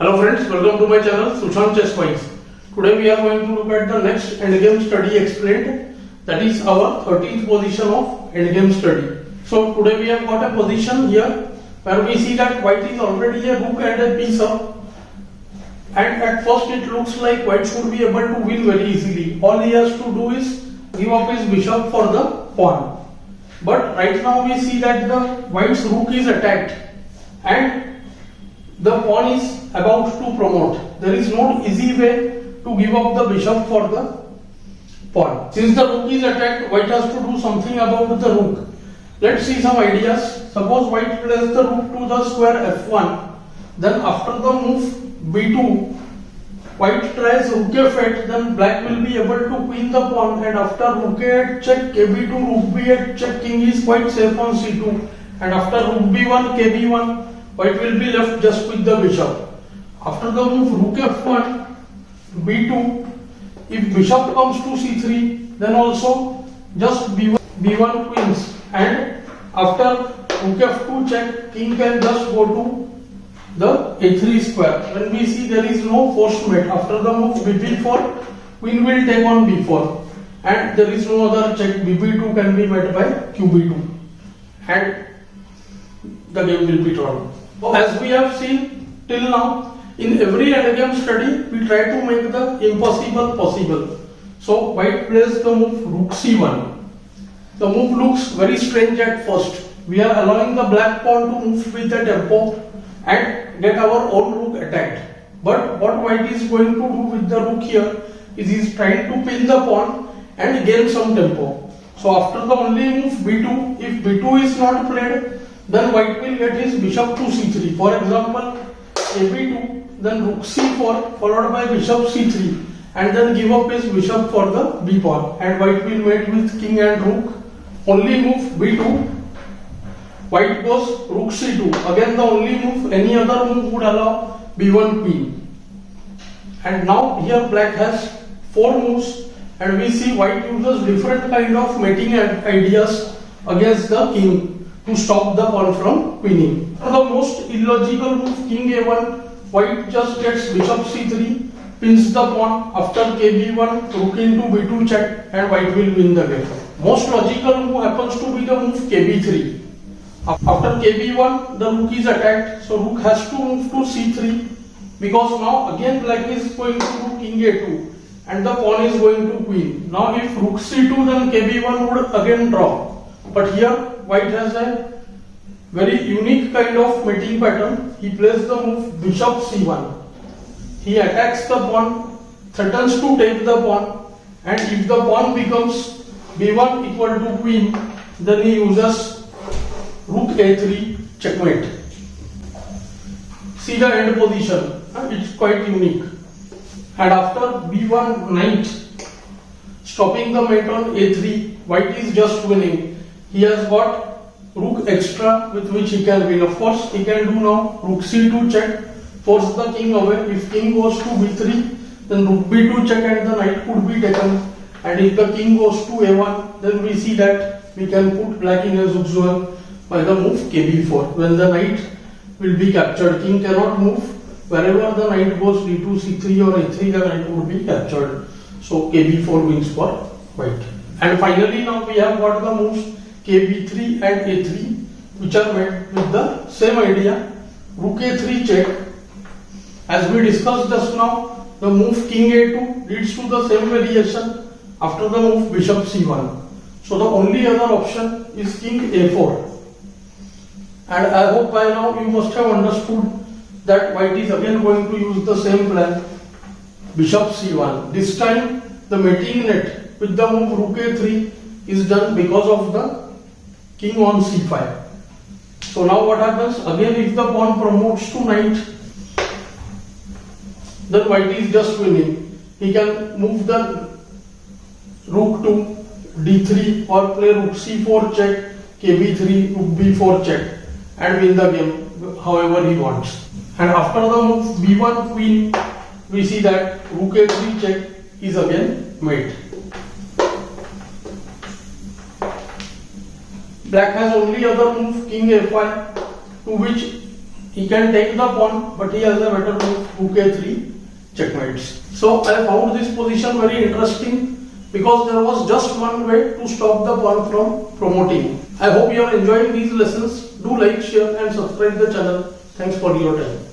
Hello friends, welcome to my channel Sushant Chess Wise. Today we are going to look at the next endgame study explained, that is our 13th position of endgame study. So today we have got a position here where we see that white is already a rook and a piece up, and at first it looks like white should be able to win very easily. All he has to do is give up his bishop for the pawn. But right now we see that the white's rook is attacked and the pawn is about to promote. There is no easy way to give up the bishop for the pawn. Since the rook is attacked, white has to do something about the rook. Let's see some ideas. Suppose white plays the rook to the square f1. Then after the move b2, white tries rook f8. Then black will be able to queen the pawn. And after rook a8 check, kb2, rook b8 check, king is quite safe on c2. And after rook b1, kb1, white will be left just with the bishop. After the move rook f1, b2, if bishop comes to c3, then also just b1 queens, and after rook f2 check, king can just go to the a3 square. When we see there is no forced mate, after the move bb4, queen will take on b4, and there is no other check, bb2 can be met by qb2, and the game will be drawn. As we have seen till now, in every endgame study, we try to make the impossible possible. So white plays the move rook c1. The move looks very strange at first. We are allowing the black pawn to move with the tempo and get our own rook attacked. But what white is going to do with the rook here is he is trying to pin the pawn and gain some tempo. So after the only move b2, if b2 is not played, then white will get his bishop to c3. For example, ab2, then rook c4 followed by bishop c3, and then give up his bishop for the b pawn, and white will mate with king and rook. Only move b2, white goes rook c2. Again the only move, any other move would allow b1 queen. And now here black has 4 moves, and we see white uses different kind of mating ideas against the king to stop the pawn from winning. The most illogical move, king a1, white just gets bishop c3, pins the pawn. After kb1, rook into b2 check, and white will win the game. Most logical move happens to be the move kb3. After kb1, the rook is attacked, so rook has to move to c3, because now again black is going to do king a2, and the pawn is going to queen. Now if rook c2, then kb1 would again draw. But here white has a very unique kind of mating pattern. He plays the move bishop c1. He attacks the pawn, threatens to take the pawn, and if the pawn becomes b1 equal to queen, then he uses rook a3 checkmate. See the end position, it's quite unique. And after b1 knight, stopping the mate on a3, white is just winning. He has got rook extra with which he can win. Of course, he can do now rook c2 check, force the king away. If king goes to b3, then rook b2 check and the knight could be taken. And if the king goes to a1, then we see that we can put black in a zugzwang by the move kb4. When the knight will be captured, king cannot move. Wherever the knight goes d2, c3 or a3, the knight would be captured. So kb4 wins for white. And finally now we have got the moves kb3 and a3, which are made with the same idea, rook a3 check. As we discussed just now, the move king a2 leads to the same variation after the move bishop c1. So the only other option is king a4. And I hope by now you must have understood that white is again going to use the same plan, bishop c1. This time the mating net with the move rook a3 is done because of the king on c5. So now what happens? Again, if the pawn promotes to knight, then white is just winning. He can move the rook to d3 or play rook c4 check, kb3, rook b4 check, and win the game however he wants. And after the move b1 queen, we see that rook a3 check is again mate. Black has only other move king a5, to which he can take the pawn, but he has a better move, rook a3, checkmates. So I found this position very interesting because there was just one way to stop the pawn from promoting. I hope you are enjoying these lessons. Do like, share and subscribe the channel. Thanks for your time.